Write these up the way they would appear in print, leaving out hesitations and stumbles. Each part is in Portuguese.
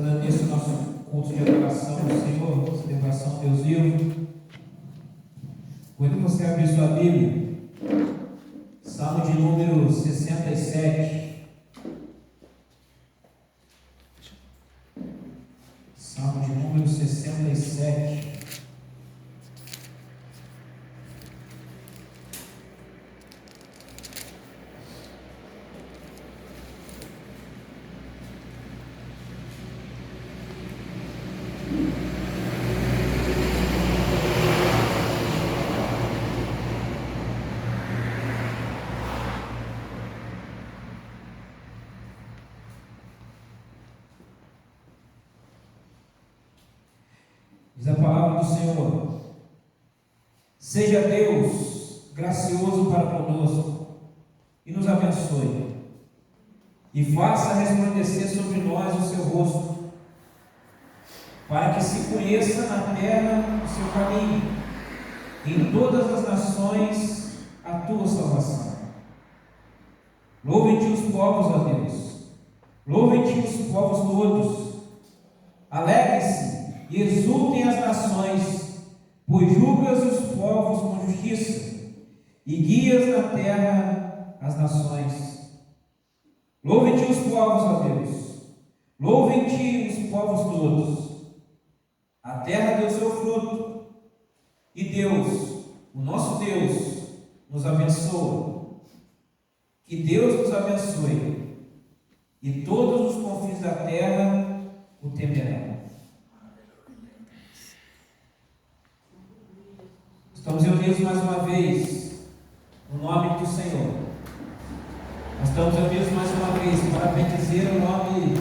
Dando início ao nosso culto de adoração ao Senhor, celebração ao Deus vivo. Quando você abrir sua Bíblia, Salmo de número 67. Salmo de número 67. Diz a palavra do Senhor: seja Deus gracioso para conosco e nos abençoe, e faça resplandecer sobre nós o seu rosto, para que se conheça na terra o seu caminho, e em todas as nações a tua salvação. Louvem-te os povos, ó Deus, louvem-te os povos todos, alegrem-se e exultem as nações, pois julgas os povos com justiça e guias na terra as nações. Louvem-te os povos, ó Deus, louvem-te os povos todos. A terra deu seu fruto, e Deus, o nosso Deus, nos abençoa. Que Deus nos abençoe, e todos os confins da terra o temerão. Estamos reunidos mais uma vez no nome do Senhor. Nós estamos reunidos mais uma vez para bendizer o nome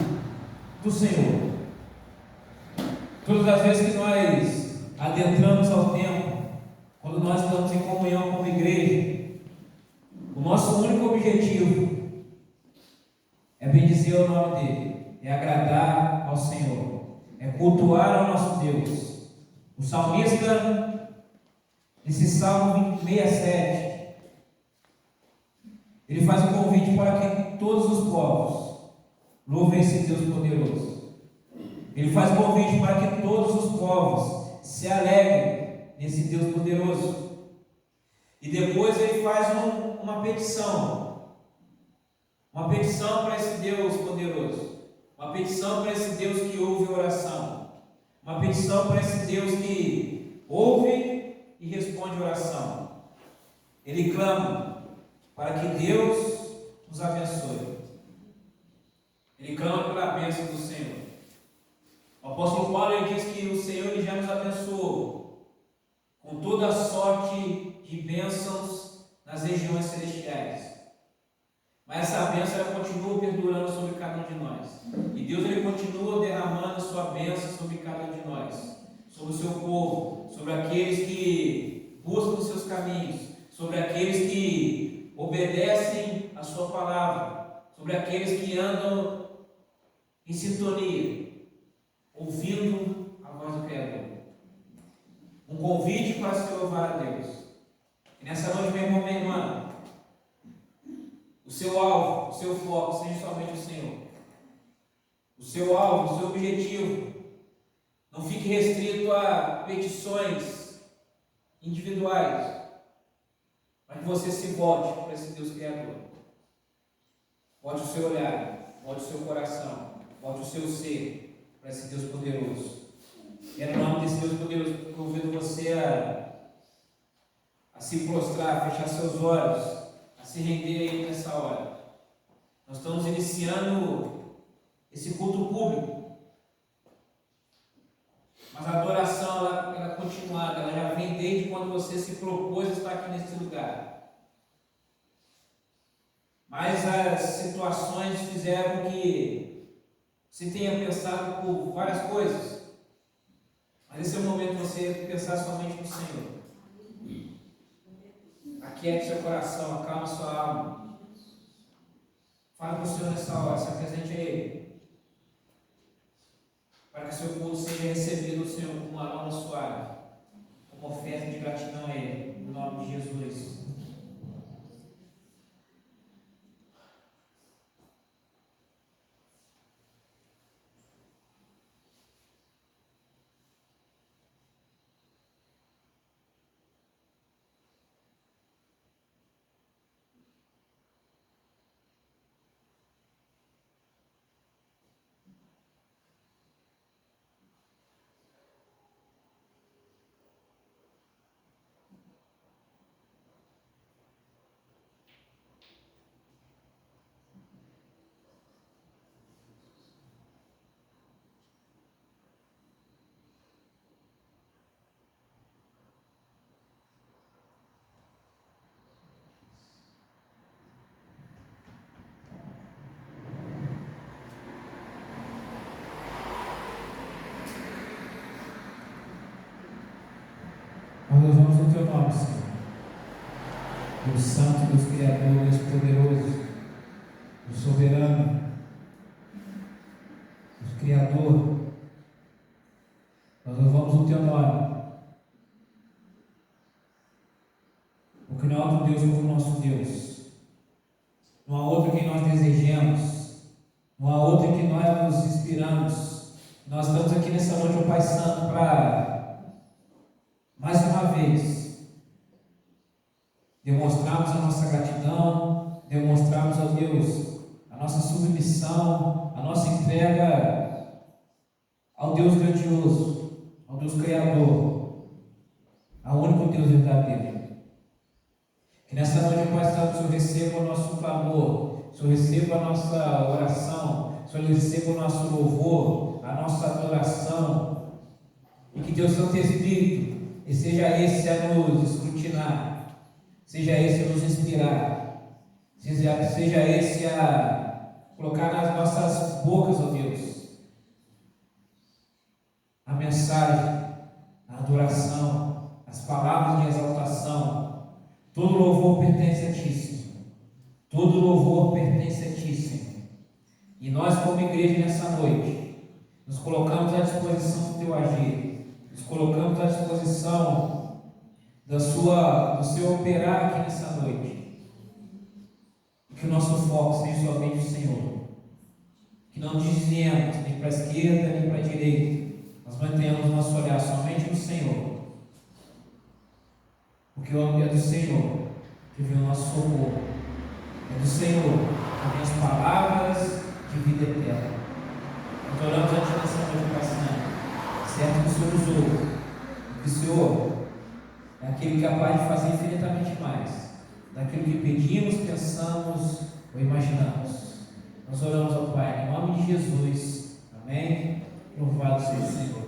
do Senhor. Todas as vezes que nós adentramos ao templo, quando nós estamos em comunhão como igreja, o nosso único objetivo é bendizer o nome dele, é agradar ao Senhor, é cultuar ao nosso Deus. O salmista, esse Salmo 67, ele faz um convite para que todos os povos louvem esse Deus poderoso. Ele faz um convite para que todos os povos se alegrem nesse Deus poderoso. E depois ele faz uma petição para esse Deus poderoso, uma petição para esse Deus que ouve a oração, uma petição para esse Deus que ouve e responde a oração. Ele clama para que Deus nos abençoe. Ele clama pela bênção do Senhor. O apóstolo Paulo, ele diz que o Senhor, ele já nos abençoou com toda a sorte de bênçãos nas regiões celestiais. Mas essa bênção, ela continua perdurando sobre cada um de nós. E Deus, ele continua derramando a sua bênção sobre cada um de nós, sobre o seu povo, sobre aqueles que buscam os seus caminhos, sobre aqueles que obedecem a sua palavra, sobre aqueles que andam em sintonia, ouvindo a voz do Criador. Um convite para se louvar a Deus. E nessa noite, meu irmão, minha irmã, o seu alvo, o seu foco seja somente o Senhor. O seu alvo, o seu objetivo não fique restrito a petições individuais, mas que você se volte para esse Deus Criador. Volte o seu olhar, volte o seu coração, volte o seu ser para esse Deus poderoso. E é no nome desse Deus poderoso que eu convido você a se prostrar, a fechar seus olhos, a se render aí nessa hora. Nós estamos iniciando esse culto público. Mas a adoração, ela é continuada, ela já vem desde quando você se propôs a estar aqui nesse lugar. Mas as situações fizeram que você tenha pensado por várias coisas. Mas esse é o momento de você pensar somente no Senhor. Aquiete seu coração, acalma sua alma. Fala com o Senhor nessa hora, se apresente a Ele, para que seu culto seja recebido do Senhor com uma alma suave, como oferta de gratidão a Ele, no nome de Jesus. nome, Senhor. Deus Santo, Deus Criador, Deus Poderoso, Deus Soberano, Deus Criador. Nós louvamos o Teu nome. Porque não há outro Deus como o nosso Deus. Não há outro que nós desejemos. Não há outro que nós nos inspiramos. Nós estamos aqui nessa noite, ó Pai Santo, para, mais uma vez, demonstrarmos a nossa gratidão, demonstrarmos a Deus a nossa submissão, a nossa entrega ao Deus grandioso, ao Deus Criador, ao único Deus verdadeiro. Que nessa noite, Pai Santo, o Senhor receba o nosso clamor, o Senhor receba a nossa oração, o Senhor receba o nosso louvor, a nossa adoração, e que Deus Santo Espírito seja esse a nos escrutinar, seja esse a nos inspirar, seja esse a colocar nas nossas bocas, ó Deus, a mensagem, a adoração, as palavras de exaltação. Todo louvor pertence a Ti, Senhor. Todo louvor pertence a Ti, Senhor. E nós, como igreja, nessa noite, nos colocamos à disposição do Teu agir, nos colocamos à disposição do Seu operar aqui nessa noite. E que o nosso foco seja somente o Senhor. Que não desviemos nem para a esquerda nem para a direita. Nós mantenhamos o nosso olhar somente no Senhor. Porque é do Senhor que vem o nosso socorro. É do Senhor que vem as palavras de vida eterna. Nós oramos a Ti nessa noite, Pai Santo, certo que o Senhor nos ouve, que o Senhor é aquele que é capaz de fazer infinitamente mais daquilo que pedimos, pensamos ou imaginamos. Nós oramos ao Pai, em nome de Jesus. Amém? Louvado seja o Senhor.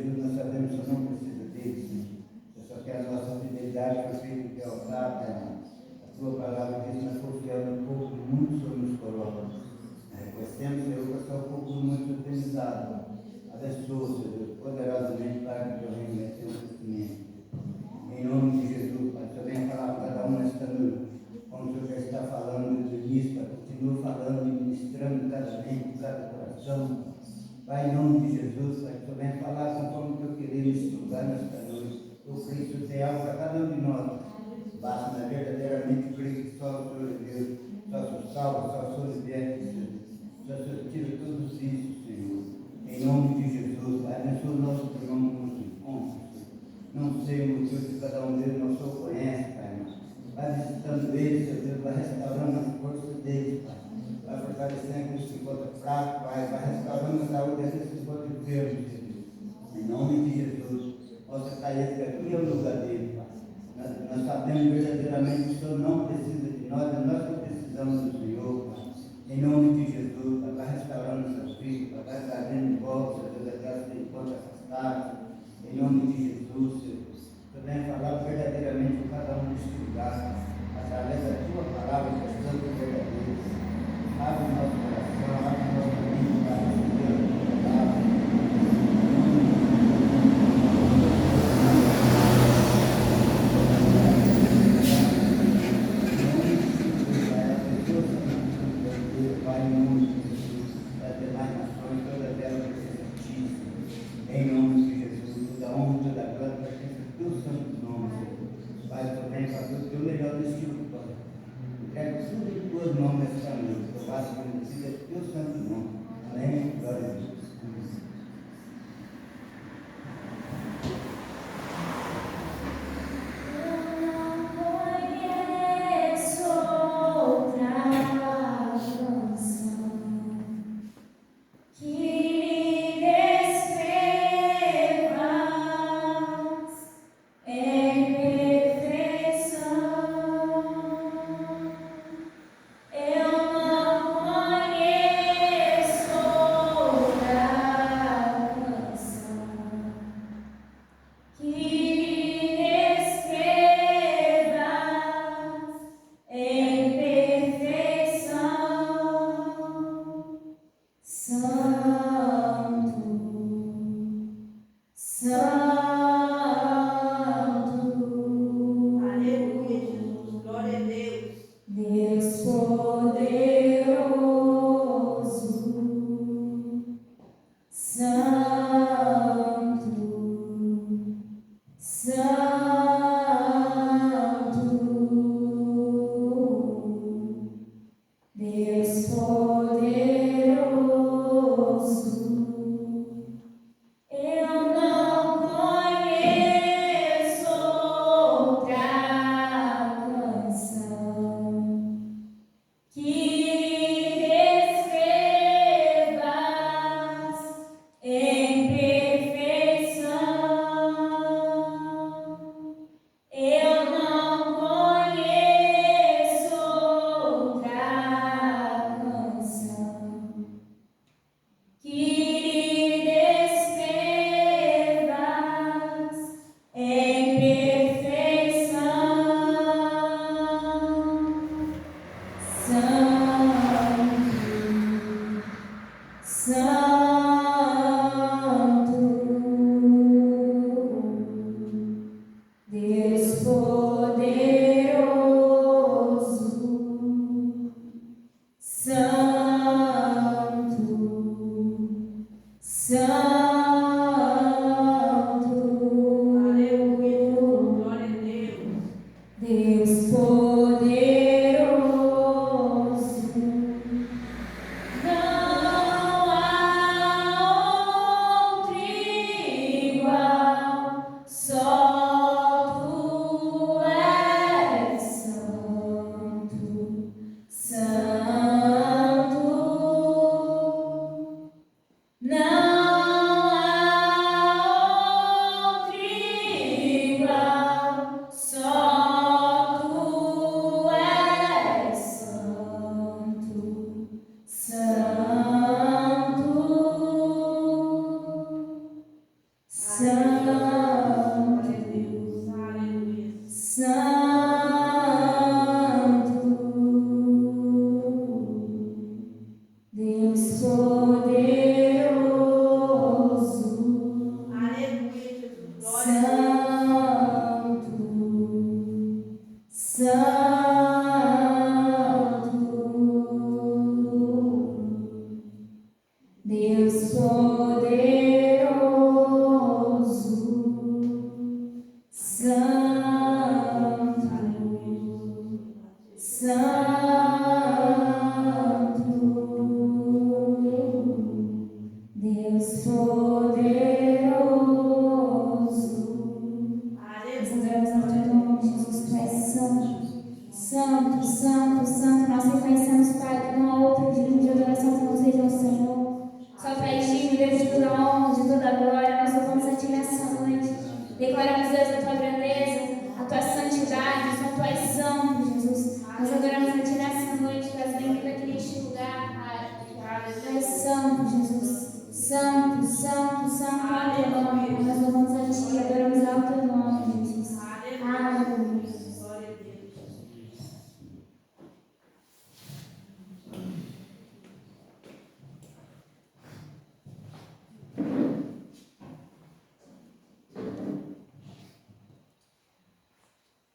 Jesus, nós sabemos que o Senhor não precisa dele, Senhor. Eu só quero a nossa fidelidade para feito que é o altar, Pai. A tua palavra diz, mas for fiel no pouco, muito Senhor nos coloca. Reconhecemos, Senhor, que eu sou um pouco muito utilizado. Abençoa, Senhor, poderosamente para que o teu reino venha o crescimento. Em nome de Jesus, Pai, o Senhor venha falar com cada um nesta noite. Como o Senhor já está falando do início, Pai, continua falando e ministrando cada mente, cada coração. Pai, em nome de Jesus, Pai, que o Senhor venha falar conforme o que eu queria neste lugar nesta noite. Eu creio que o Senhor tem algo para cada um de nós. Basta verdadeiramente crer que só o Senhor é Deus, só o Senhor salva, só o Senhor liberta, Senhor. Só o Senhor tira todos isso, Senhor. Em nome de Jesus, Pai, abençoa o nosso irmão no nosso encontro, Senhor. Não sei o motivo de cada um deles, não sou conhece, Pai. Vai visitando eles, Senhor Deus, vai restaurando as forças deles, Pai. Vai fortalecendo aqueles que encontram fracos, Pai. Vai restaurando a saúde daqueles que encontram enfermos, Senhor. Em nome de Jesus, possa cair que aqui é o lugar dele, Pai. Nós sabemos verdadeiramente que o Senhor não precisa de nós, é nós que precisamos do Senhor, Pai. Em nome de Jesus, Pai, vai restaurando seus filhos, Pai, vai trazendo de volta, Senhor Deus, aquelas que encontram afastados. Em nome de Jesus, Senhor. Também falar verdadeiramente com cada um deste lugar, através da tua palavra, que é santo e verdadeiro. Abre o nosso coração, abre o nosso mente para receber a tua palavra. Pai, em nome de Jesus, das demais nações, todas elas precisam. Em nome de Jesus, toda honra, toda glória, pertence ao teu santo nome, Senhor. Pai, também fazer o teu melhor destino, Pai. Entrego tudo em tuas mãos nesta noite. Eu faço que o teu santo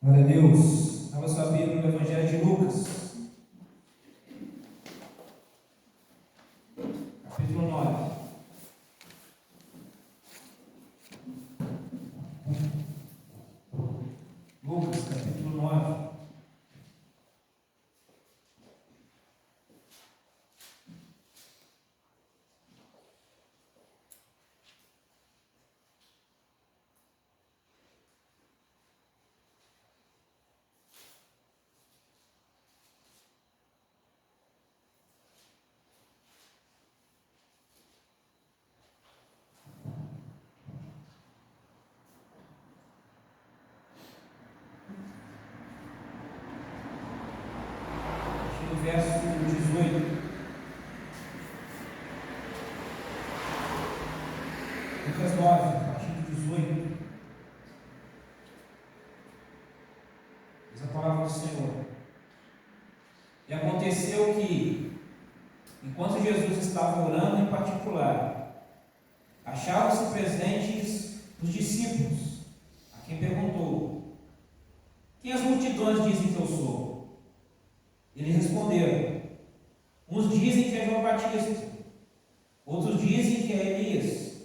Glória a Deus. Abra sua Bíblia no Evangelho de Lucas, capítulo 9. Lucas, capítulo 9. No verso 18. Lucas 9, a partir do 18. Diz a palavra do Senhor. E aconteceu que, enquanto Jesus estava orando em particular, achavam-se presentes os discípulos, a quem perguntou: quem as multidões dizem que eu sou? Eles responderam: uns dizem que é João Batista, outros dizem que é Elias,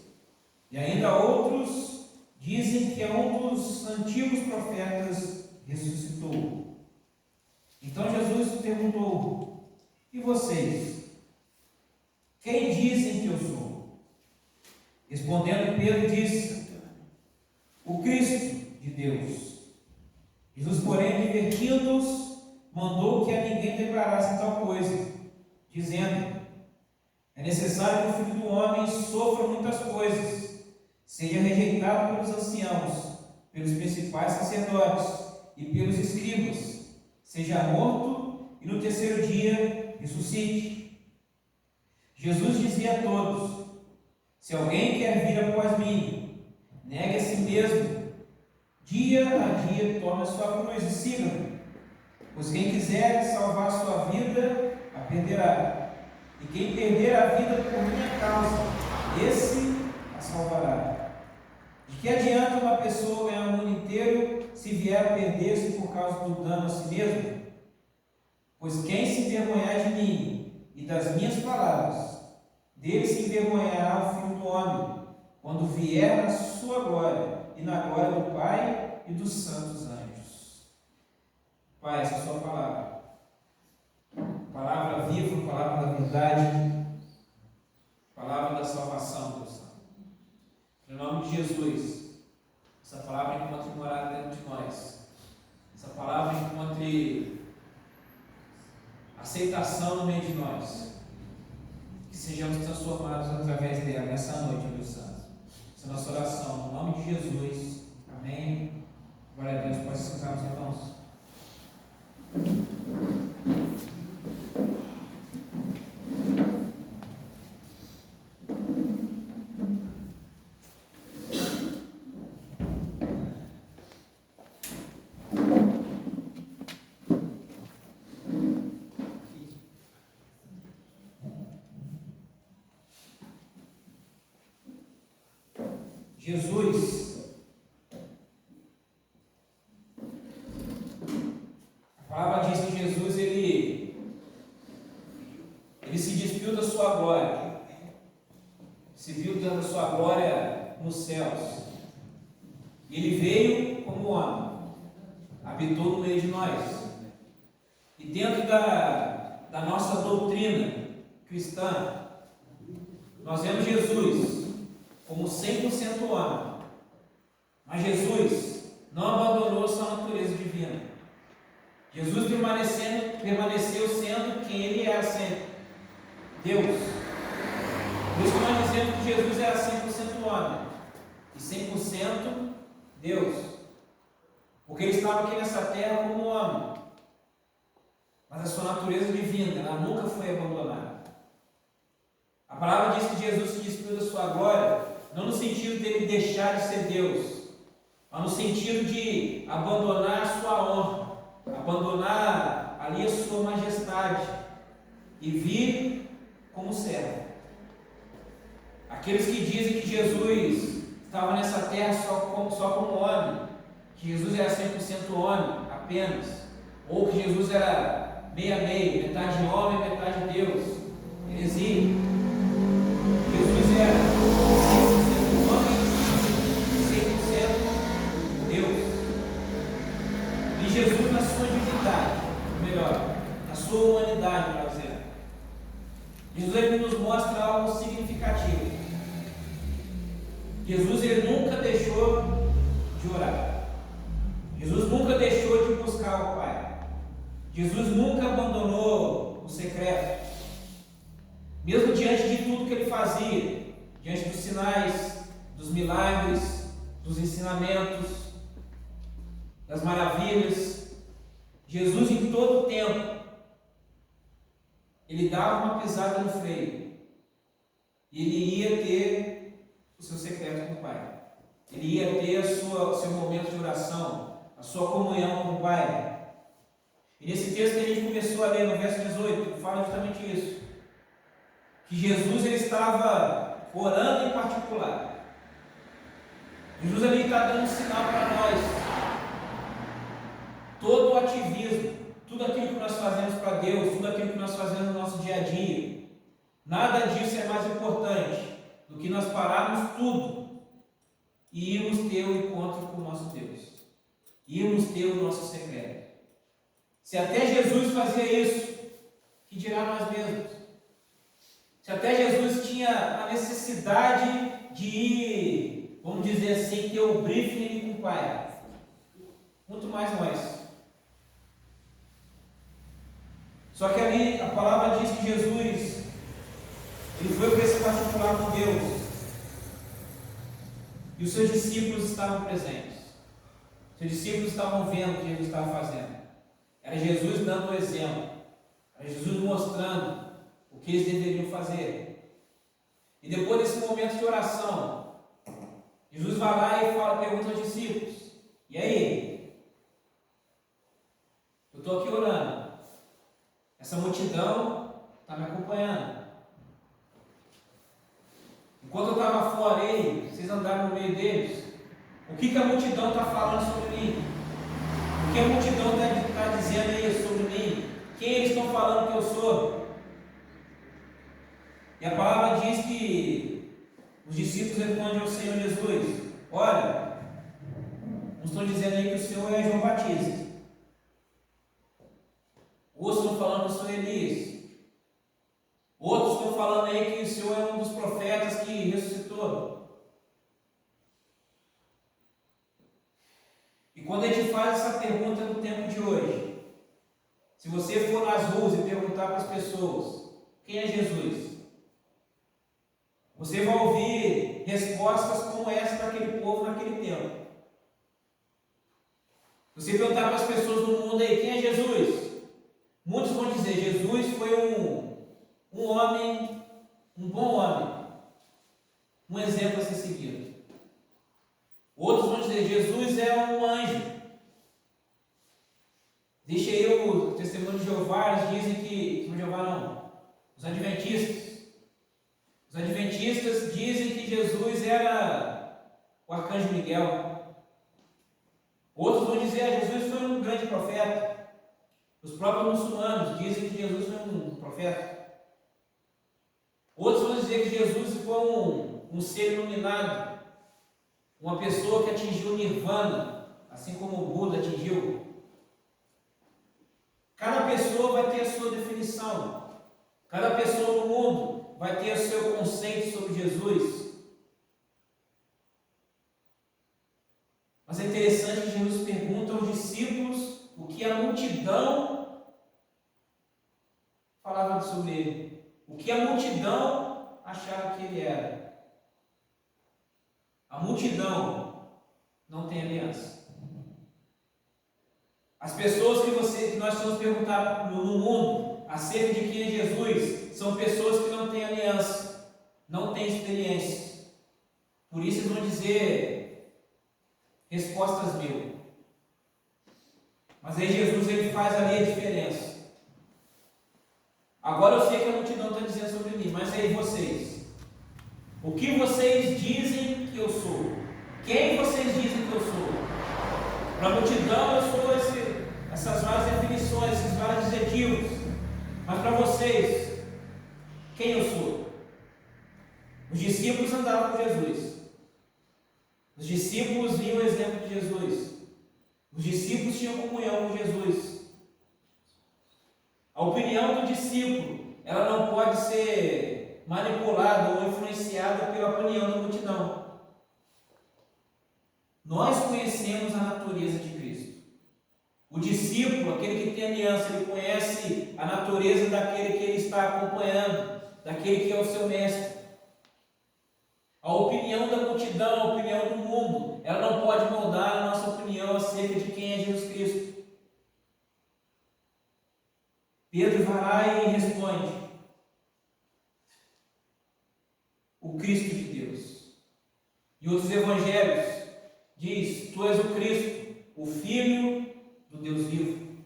e ainda outros dizem que é um dos antigos profetas ressuscitou. Então Jesus perguntou: e vocês? Quem dizem que eu sou? Respondendo, Pedro disse: o Cristo de Deus. Jesus, porém, divertindo-os, mandou que a ninguém declarasse tal coisa, dizendo: é necessário que o Filho do Homem sofra muitas coisas, seja rejeitado pelos anciãos, pelos principais sacerdotes e pelos escribas, seja morto e no terceiro dia ressuscite. Jesus dizia a todos: se alguém quer vir após mim, negue a si mesmo, dia a dia tome a sua cruz e siga-me. Pois quem quiser salvar a sua vida, a perderá. E quem perder a vida por minha causa, esse a salvará. De que adianta uma pessoa ganhar o mundo inteiro se vier a perder-se por causa do dano a si mesmo? Pois quem se envergonhar de mim e das minhas palavras, dele se envergonhará o Filho do Homem, quando vier na sua glória e na glória do Pai e dos santos anjos. Pai, essa é a sua palavra. Palavra viva, palavra da verdade, palavra da salvação, Deus Santo. Em nome de Jesus, essa palavra encontre morada dentro de nós. Essa palavra encontre aceitação no meio de nós. Que sejamos transformados através dela nessa noite, Deus Santo. Essa é a nossa oração. No nome de Jesus. Amém. Glória a Deus. Pode sentar, meus irmãos. Jesus, a palavra diz que Jesus ele se despiu da sua glória, se viu dando sua glória nos céus. E ele veio como homem, habitou no meio de nós. E dentro da nossa doutrina cristã, nós vemos Jesus como 100% homem. Mas Jesus não abandonou sua natureza divina. Jesus permaneceu sendo quem ele era sempre, Deus. Por isso que nós dizemos que Jesus era 100% homem e 100% Deus, porque ele estava aqui nessa terra como homem, mas a sua natureza divina, ela nunca foi abandonada. A palavra diz que Jesus se despiu da sua glória, não no sentido dele deixar de ser Deus, mas no sentido de abandonar a sua honra, abandonar ali a sua majestade e vir como servo. Aqueles que dizem que Jesus estava nessa terra só como homem, que Jesus era 100% homem apenas, ou que Jesus era meia-meia, metade homem, metade Deus, heresia. Jesus era 100% homem e 100% Deus. E Jesus, na sua divindade, ou melhor, na sua humanidade, para dizer, Jesus ele nos mostra algo significativo. Jesus ele nunca deixou de orar. Jesus nunca deixou de buscar o Pai. Jesus nunca abandonou o secreto. Mesmo diante de tudo que ele fazia, diante dos sinais, dos milagres, dos ensinamentos, das maravilhas, Jesus em todo o tempo, ele dava uma pisada no freio. E ele ia ter o seu secreto com o Pai. Ele ia ter o seu momento de oração, a sua comunhão com o Pai. E nesse texto que a gente começou a ler, no verso 18, fala justamente isso. Que Jesus ele estava orando em particular. Jesus ali está dando um sinal para nós. Todo o ativismo, tudo aquilo que nós fazemos para Deus, tudo aquilo que nós fazemos no nosso dia a dia, nada disso é mais importante do que nós pararmos tudo e irmos ter o encontro com o nosso Deus, irmos ter o nosso secreto. Se até Jesus fazia isso, que dirá nós mesmos? Se até Jesus tinha a necessidade de ir, vamos dizer assim, ter o briefing com o Pai, muito mais nós. Só que ali a palavra diz que Jesus ele foi para esse particular com Deus e os seus discípulos estavam presentes. Os seus discípulos estavam vendo o que Jesus estava fazendo. Era Jesus dando o exemplo, era Jesus mostrando o que eles deveriam fazer. E depois desse momento de oração, Jesus vai lá e pergunta aos discípulos: e aí? Eu estou aqui orando, essa multidão está me acompanhando. Enquanto eu estava fora, vocês andaram no meio deles. O que a multidão está falando sobre mim? O que a multidão está dizendo aí sobre mim? Quem eles estão falando que eu sou? E a palavra diz que os discípulos respondem ao Senhor Jesus: olha, uns estão dizendo aí que o Senhor é João Batista, outros estão falando que eu sou Elias, outros estão falando aí que o Senhor é um dos profetas que ressuscitou. E quando a gente faz essa pergunta no tempo de hoje, se você for nas ruas e perguntar para as pessoas quem é Jesus, você vai ouvir respostas como essa daquele povo naquele tempo. Você perguntar para as pessoas do mundo aí quem é Jesus, muitos vão dizer: Jesus foi um homem, um bom homem, um exemplo a ser seguido. Outros vão dizer: Jesus é um anjo. Deixa aí o testemunho de Jeová, eles dizem que, Jeová não, os adventistas. Os adventistas dizem que Jesus era o arcanjo Miguel. Outros vão dizer que Jesus foi um grande profeta. Os próprios muçulmanos dizem que Jesus foi um profeta. Outros vão dizer que Jesus foi um ser iluminado, uma pessoa que atingiu o nirvana, assim como o Buda atingiu. Cada pessoa vai ter a sua definição. Cada pessoa no mundo vai ter o seu conceito sobre Jesus. Mas é interessante que Jesus pergunta aos discípulos o que a multidão falava sobre ele. O que a multidão achava que ele era. A multidão não tem aliança. As pessoas que nós vamos perguntar no mundo acerca de quem é Jesus são pessoas que não têm aliança, não têm experiência. Por isso eles vão dizer respostas mil. Mas aí Jesus ele faz ali a diferença. Agora eu sei que a multidão está dizendo sobre mim, mas aí vocês? O que vocês dizem que eu sou? Quem vocês dizem que eu sou? Para a multidão eu sou essas várias definições, esses vários adjetivos. Mas para vocês, quem eu sou? Os discípulos andavam com Jesus. Os discípulos viam o exemplo de Jesus. Os discípulos tinham comunhão com Jesus. A opinião do discípulo, ela não pode ser manipulada ou influenciada pela opinião da multidão. Nós conhecemos a natureza de Cristo. O discípulo, aquele que tem aliança, ele conhece a natureza daquele que ele está acompanhando, daquele que é o seu mestre. A opinião da multidão, a opinião do mundo, ela não pode moldar a nossa opinião acerca de quem é Jesus Cristo. Pedro vai lá e responde: o Cristo de Deus. Em outros evangelhos diz: tu és o Cristo, o Filho do Deus vivo.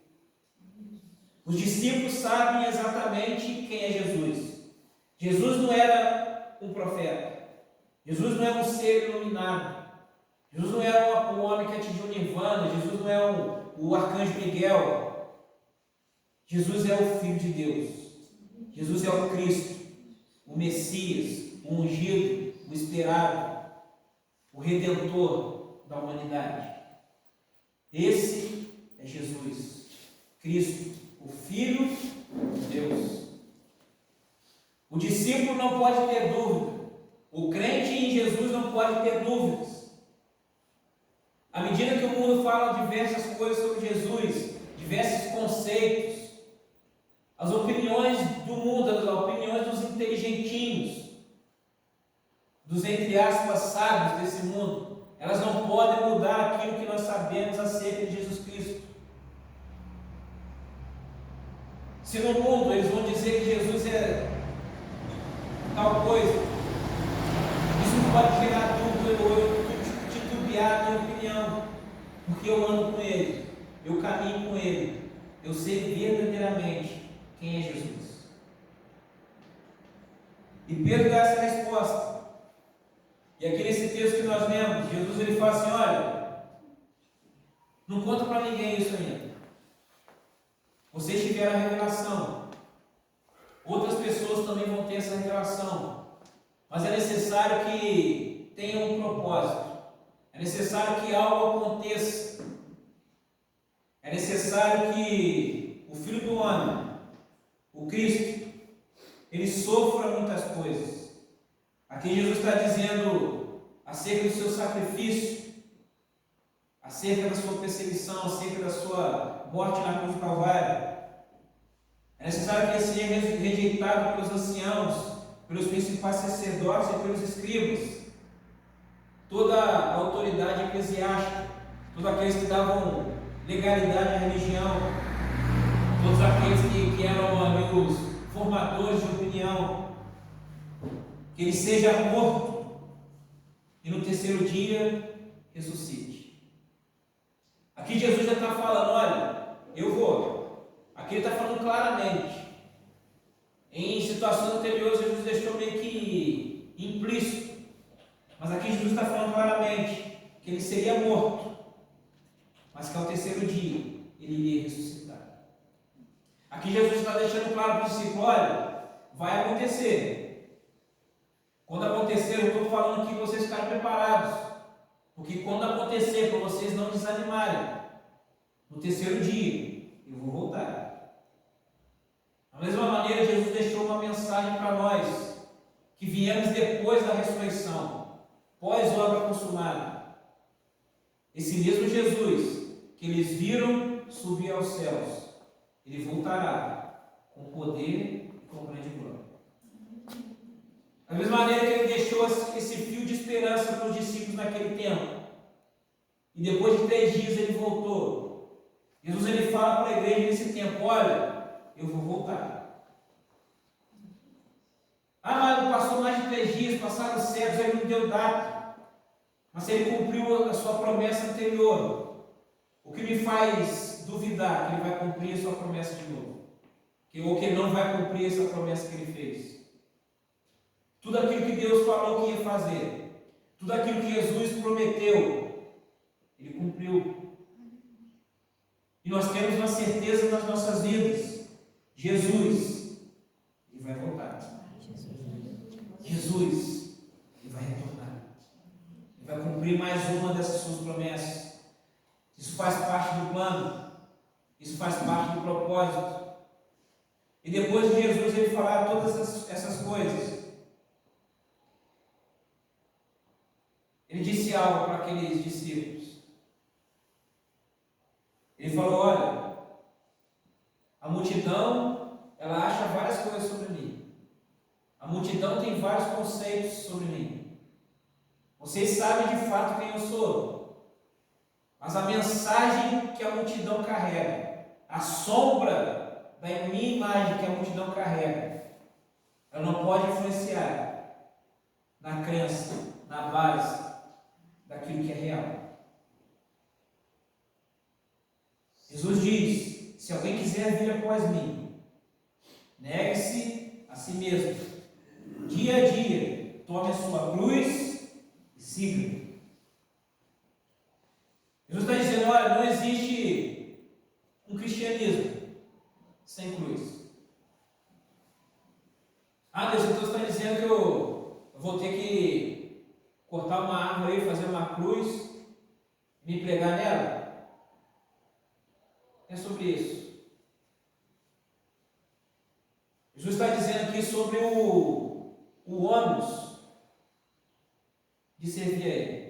Os discípulos sabem exatamente quem é Jesus. Jesus não era um profeta. Jesus não é um ser iluminado. Jesus não é um homem que atingiu o nirvana. Jesus não é o arcanjo Miguel. Jesus é o Filho de Deus. Jesus é o Cristo, o Messias, o ungido, o esperado, o Redentor da humanidade. Esse é Jesus, Cristo, o Filho de Deus. O discípulo não pode ter dúvida. O crente em Jesus não pode ter dúvidas. À medida que o mundo fala diversas coisas sobre Jesus, diversos conceitos, as opiniões do mundo, as opiniões dos inteligentinhos, dos entre aspas sábios desse mundo, elas não podem mudar aquilo que nós sabemos acerca de Jesus Cristo. Se no mundo eles vão dizer que Jesus é tal coisa, isso não pode gerar dúvida ou eu titubear a minha opinião, porque eu ando com Ele, eu caminho com Ele, eu sei verdadeiramente quem é Jesus. E Pedro dá essa resposta. E aqui nesse texto que nós lemos, Jesus ele fala assim: olha, não conta para ninguém isso ainda. Vocês tiveram a revelação. Outras pessoas também vão ter essa revelação. Mas é necessário que tenha um propósito. É necessário que algo aconteça. É necessário que o Filho do Homem, o Cristo, ele sofra muitas coisas. Aqui Jesus está dizendo acerca do seu sacrifício, acerca da sua perseguição, acerca da sua morte na cruz do Calvário. É necessário que ele seja rejeitado pelos anciãos, pelos principais sacerdotes e pelos escribas, toda a autoridade eclesiástica, todos aqueles que davam legalidade à religião, todos aqueles que eram ali os formadores de opinião, que ele seja morto e no terceiro dia ressuscite. Aqui Jesus já está falando: olha, eu vou. Aqui ele está falando claramente. Em situações anteriores, Jesus deixou meio que implícito Mas aqui Jesus está falando claramente que ele seria morto, mas que ao terceiro dia ele iria ressuscitar. Aqui Jesus está deixando claro para o discípulo: olha, vai acontecer. Quando acontecer, eu estou falando que vocês ficarem preparados, porque quando acontecer, para vocês não desanimarem, no terceiro dia eu vou voltar. Da mesma maneira, Jesus deixou uma mensagem para nós, que viemos depois da ressurreição, pós-obra consumada. Esse mesmo Jesus que eles viram subir aos céus, ele voltará com poder e com grande glória. Da mesma maneira que ele deixou esse fio de esperança para os discípulos naquele tempo, e depois de 3 dias ele voltou. Jesus ele fala para a igreja nesse tempo: olha, eu vou voltar. Mas passou mais de 3 dias, passaram séculos, ele não deu data. Mas ele cumpriu a sua promessa anterior. O que me faz duvidar que ele vai cumprir a sua promessa de novo? Ou que ele não vai cumprir essa promessa que ele fez? Tudo aquilo que Deus falou que ia fazer, tudo aquilo que Jesus prometeu, ele cumpriu. E nós temos uma certeza nas nossas vidas: Jesus, ele vai voltar. Jesus, ele vai retornar. Ele vai cumprir mais uma dessas suas promessas. Isso faz parte do plano. Isso faz parte do propósito. E depois de Jesus ele falar todas essas coisas, ele disse algo para aqueles discípulos. Ele falou: olha, a multidão, ela acha várias coisas sobre mim. A multidão tem vários conceitos sobre mim. Vocês sabem de fato quem eu sou. Mas a mensagem que a multidão carrega, a sombra da minha imagem que a multidão carrega, ela não pode influenciar na crença, na base daquilo que é real. Jesus diz: se alguém quiser vir após mim, negue-se a si mesmo. Dia a dia, tome a sua cruz e siga. Jesus está dizendo: olha, não existe um cristianismo sem cruz. Deus, então você está dizendo que eu vou ter que cortar uma árvore aí, fazer uma cruz e me pregar nela? É sobre isso. Jesus está dizendo aqui sobre o ônus de servir a Ele.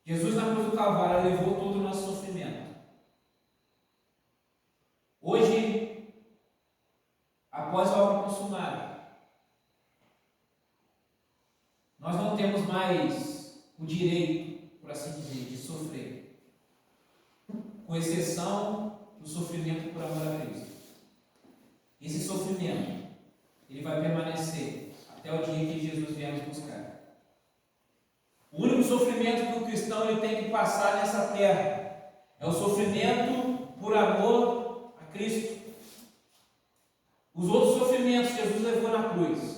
Jesus na cruz do Calvário levou todo o nosso sofrimento. Hoje, após a obra consumada, nós não temos mais o direito, por assim dizer, de sofrer, com exceção do sofrimento por amor a Cristo. Esse sofrimento, ele vai permanecer até o dia que Jesus vier nos buscar. O único sofrimento que o cristão ele tem que passar nessa terra é o sofrimento por amor a Cristo. Os outros sofrimentos Jesus levou na cruz.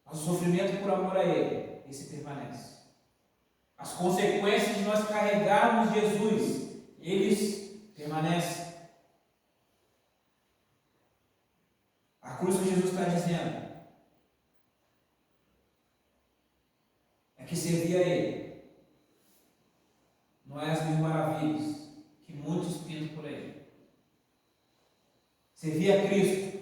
Mas o sofrimento por amor a Ele, esse permanece. As consequências de nós carregarmos Jesus, eles permanecem. A cruz que Jesus está dizendo é que servir a Ele não é as mil maravilhas que muitos pintam por aí. Servir a Cristo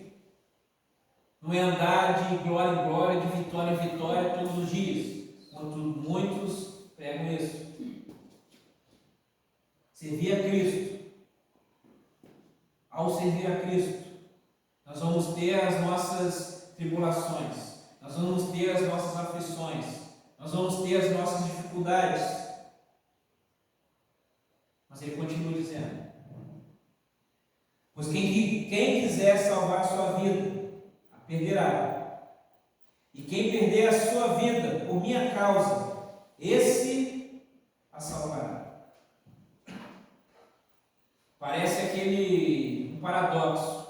não é andar de glória em glória, de vitória em vitória todos os dias, quanto muitos pregam isso. Servir a Cristo, ao servir a Cristo, nós vamos ter as nossas tribulações, nós vamos ter as nossas aflições, nós vamos ter as nossas dificuldades. Mas ele continua dizendo: pois quem quiser salvar a sua vida, a perderá. E quem perder a sua vida por minha causa, esse a salvará. Parece um paradoxo.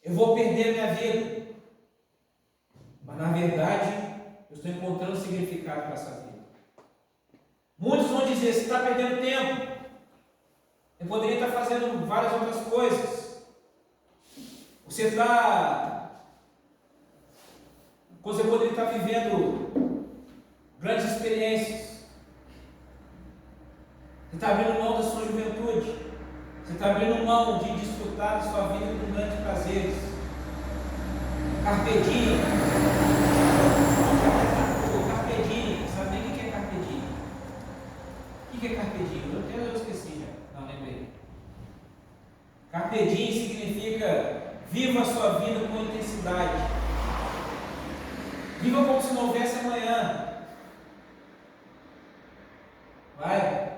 eu vou perder a minha vida. Mas na verdade, eu estou encontrando significado para essa vida. Muitos vão dizer, você está perdendo tempo. Eu poderia estar fazendo várias outras coisas. Você poderia estar vivendo grandes experiências. Você está abrindo mão da sua juventude. Você está abrindo mão de desfrutar da sua vida com grandes prazeres. Carpe diem. Carpe diem. Sabe nem o que é carpe diem? O que é carpe diem? Eu esqueci já. Não, lembrei. Carpe diem significa viva a sua vida com intensidade. Viva como se não houvesse amanhã. Vai.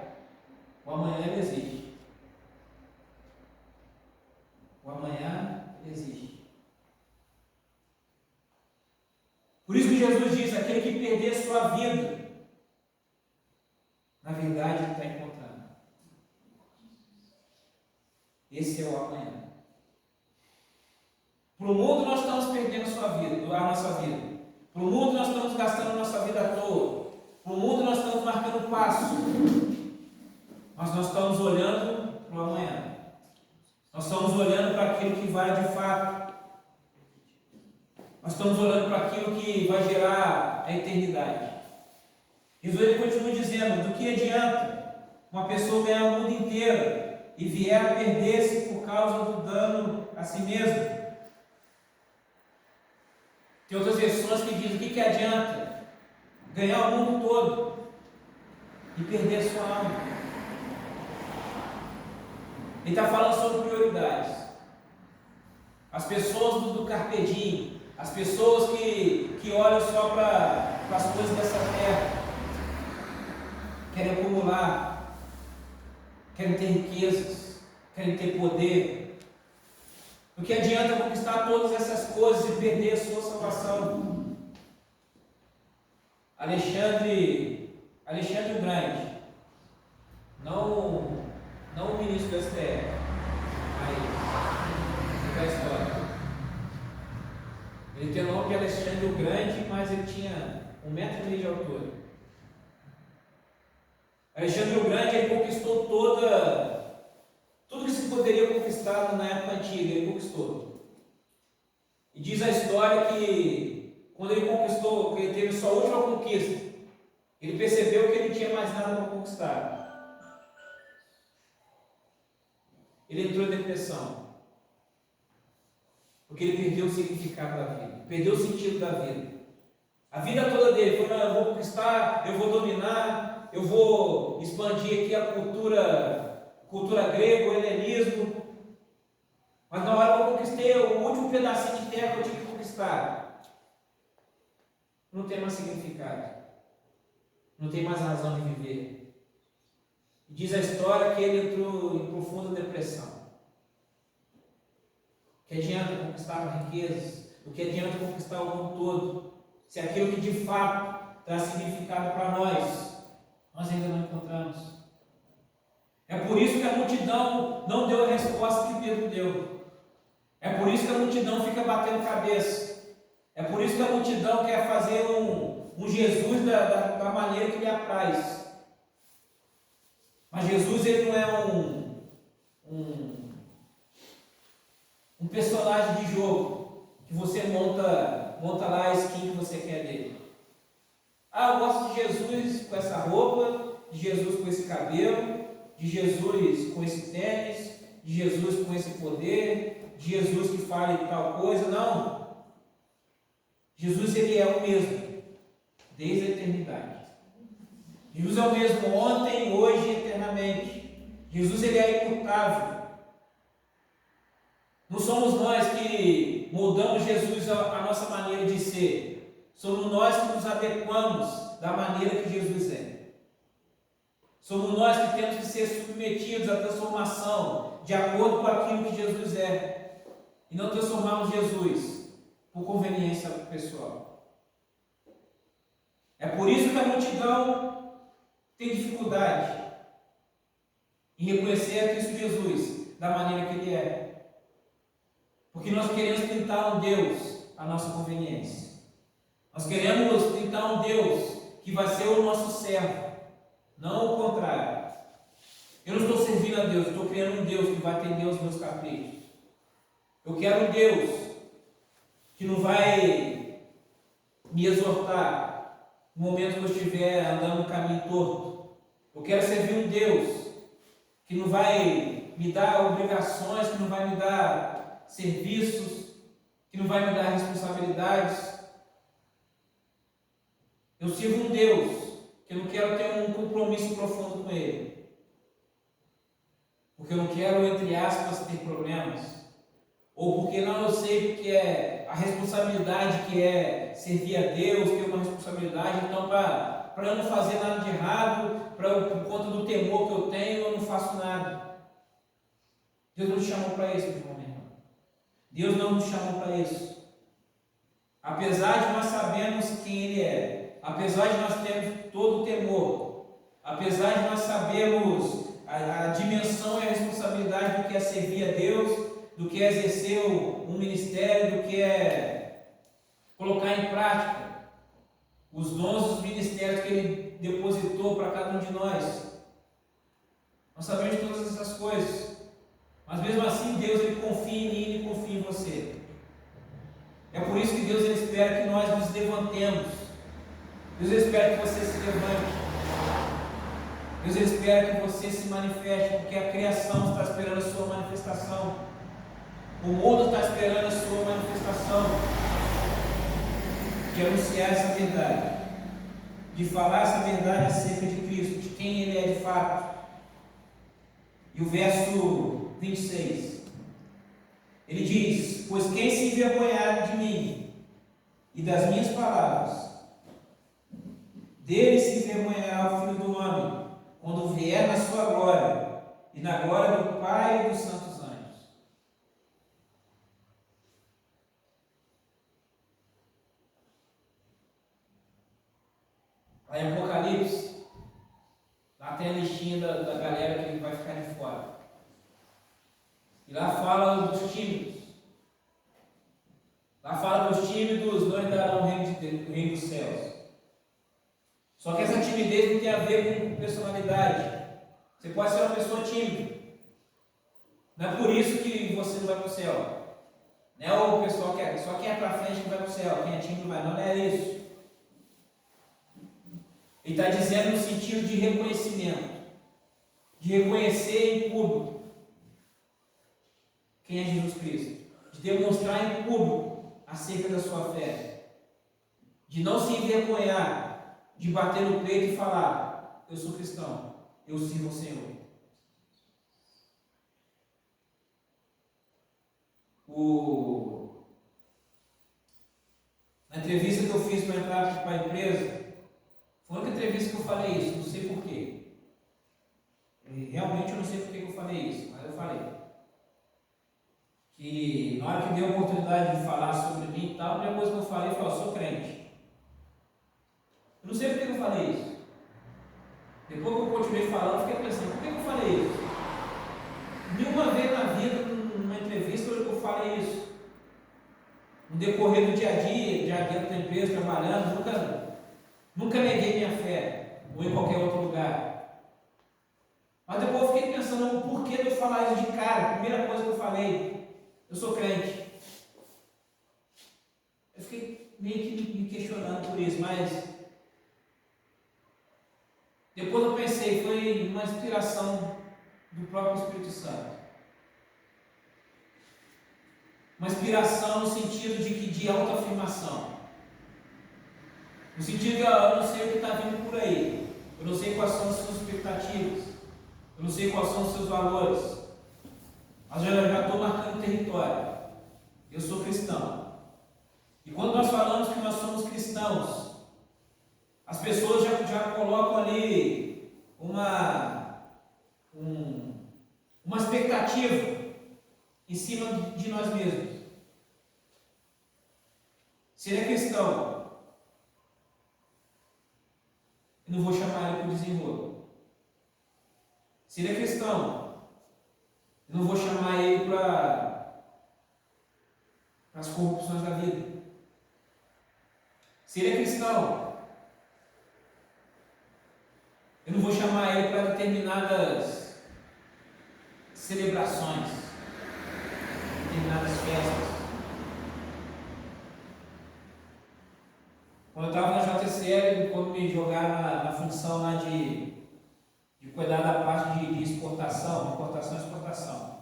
O amanhã ele existe. O amanhã ele existe. Por isso que Jesus diz, aquele que perder sua vida, na verdade ele está encontrando. Esse é o amanhã. Para o mundo nós estamos perdendo a nossa vida. Para o mundo nós estamos gastando a nossa vida à toa. Para o mundo nós estamos marcando passo. Mas nós estamos olhando para o amanhã. Nós estamos olhando para aquilo que vai de fato. Nós estamos olhando para aquilo que vai gerar a eternidade. Jesus ele continua dizendo, do que adianta uma pessoa ganhar o mundo inteiro e vier a perder-se por causa do dano a si mesmo? Tem outras versões que dizem, o que adianta ganhar o mundo todo e perder sua alma? Ele está falando sobre prioridades. As pessoas do carpe diem, as pessoas que olham só para as coisas dessa terra, querem acumular, querem ter riquezas, querem ter poder. O que adianta conquistar todas essas coisas e perder a sua salvação? Alexandre o Grande, não o ministro do STF, mas da história. Ele tem o nome de Alexandre o Grande, mas ele tinha 1,5 metros de altura. Alexandre o Grande ele conquistou tudo que se poderia conquistar na época antiga, ele conquistou. E diz a história que quando ele conquistou, que ele teve sua última conquista, ele percebeu que ele não tinha mais nada para conquistar. Ele entrou em depressão. Porque ele perdeu o significado da vida, perdeu o sentido da vida. A vida toda dele foi, eu vou conquistar, eu vou dominar, eu vou expandir aqui a cultura grega, o helenismo. Mas na hora que eu conquistei o último pedacinho de terra que eu tive que conquistar, não tem mais significado, não tem mais razão de viver. Diz a história que ele entrou em profunda depressão. O que adianta conquistar riquezas? O que adianta conquistar o mundo todo? Se aquilo que de fato traz significado para nós ainda não encontramos. É por isso que a multidão não deu a resposta que Pedro deu. É por isso que a multidão fica batendo cabeça. É por isso que a multidão quer fazer um Jesus da maneira que lhe apraz. Mas Jesus ele não é um personagem de jogo que você monta lá a skin que você quer dele. Eu gosto de Jesus com essa roupa, de Jesus com esse cabelo, de Jesus com esse tênis, de Jesus com esse poder, de Jesus que fale tal coisa. Não. Jesus ele é o mesmo, desde a eternidade. Jesus é o mesmo ontem, hoje e eternamente. Jesus ele é imutável. Não somos nós que moldamos Jesus a nossa maneira de ser. Somos nós que nos adequamos da maneira que Jesus é. Somos nós que temos que ser submetidos à transformação de acordo com aquilo que Jesus é. E não transformarmos Jesus por conveniência pessoal. É por isso que a multidão tem dificuldade em reconhecer a Cristo Jesus da maneira que Ele é. Porque nós queremos pintar um Deus à nossa conveniência. Nós queremos pintar um Deus que vai ser o nosso servo, não o contrário. Eu não estou servindo a Deus, estou criando um Deus que vai atender aos meus caprichos. Eu quero um Deus que não vai me exortar no momento que eu estiver andando no caminho torto. Eu quero servir um Deus que não vai me dar obrigações, que não vai me dar serviços, que não vai me dar responsabilidades. Eu sirvo um Deus que eu não quero ter um compromisso profundo com Ele. Porque eu não quero, entre aspas, ter problemas. Ou porque não, eu sei que é a responsabilidade que é servir a Deus, ter uma responsabilidade. Então, para eu não fazer nada de errado, por conta do temor que eu tenho, eu não faço nada. Deus não te chamou para isso, meu irmão, minha irmã. Deus não nos chamou para isso. Apesar de nós sabermos quem Ele é, apesar de nós termos todo o temor, apesar de nós sabermos a dimensão e a responsabilidade do que é servir a Deus, do que é exercer um ministério, do que é colocar em prática os dons dos ministérios que Ele depositou para cada um de nós. Nós sabemos de todas essas coisas, mas mesmo assim Deus Ele confia em mim e confia em você. É por isso que Deus Ele espera que nós nos levantemos. Deus Ele espera que você se levante. Deus Ele espera que você se manifeste, porque a criação está esperando a sua manifestação. O mundo está esperando a sua manifestação. De anunciar essa verdade, de falar essa verdade acerca de Cristo, de quem Ele é de fato. E o verso 26, ele diz: pois quem se envergonhar de mim e das minhas palavras, dele se envergonhará o Filho do Homem, quando vier na sua glória, e na glória do Pai e dos santos anjos. Lá em Apocalipse, lá tem a listinha da galera que vai ficar de fora. E lá fala dos tímidos. Lá fala dos tímidos não entrarão no reino dos céus. Só que essa timidez não tem a ver com personalidade. Você pode ser uma pessoa tímida. Não é por isso que você não vai para o céu. Não é o pessoal que só quem é para frente que vai para o céu. Quem é tímido vai. Não é isso. Ele está dizendo no sentido de reconhecimento. De reconhecer em público quem é Jesus Cristo. De demonstrar em público acerca da sua fé. De não se envergonhar, de bater no peito e falar: eu sou cristão, eu sirvo ao Senhor. Na entrevista que eu fiz para entrar para a empresa, foi a única entrevista que eu falei isso, não sei porquê. Realmente eu não sei porque que eu falei isso, mas eu falei. Que na hora que deu a oportunidade de falar sobre mim e tal, a primeira coisa que eu falei foi: eu sou crente. Eu não sei porque que eu falei isso. Depois que eu continuei falando, eu fiquei pensando: por que eu falei isso? Nenhuma vez na vida, numa entrevista, eu falei isso. No decorrer do dia a dia dentro da empresa, trabalhando, nunca neguei minha fé, ou em qualquer outro lugar. Mas depois eu fiquei pensando o porquê de eu falar isso de cara. A primeira coisa que eu falei: eu sou crente. Eu fiquei meio que me questionando por isso, mas depois eu pensei, foi uma inspiração do próprio Espírito Santo. Uma inspiração no sentido de autoafirmação. No sentido de eu não sei o que está vindo por aí. Eu não sei quais são as suas expectativas. Eu não sei quais são os seus valores. Mas eu já estou marcando território. Eu sou cristão. E quando nós falamos que nós somos cristãos, as pessoas já colocam ali uma expectativa em cima de nós mesmos. Se ele é cristão, eu não vou chamar ele para o desenrolo. Se ele é cristão, eu não vou chamar ele para para as corrupções da vida. Se ele é cristão, eu não vou chamar ele para determinadas celebrações, determinadas festas. Quando eu estava na JCL, quando me jogaram na função lá de cuidar da parte de exportação, importação e exportação,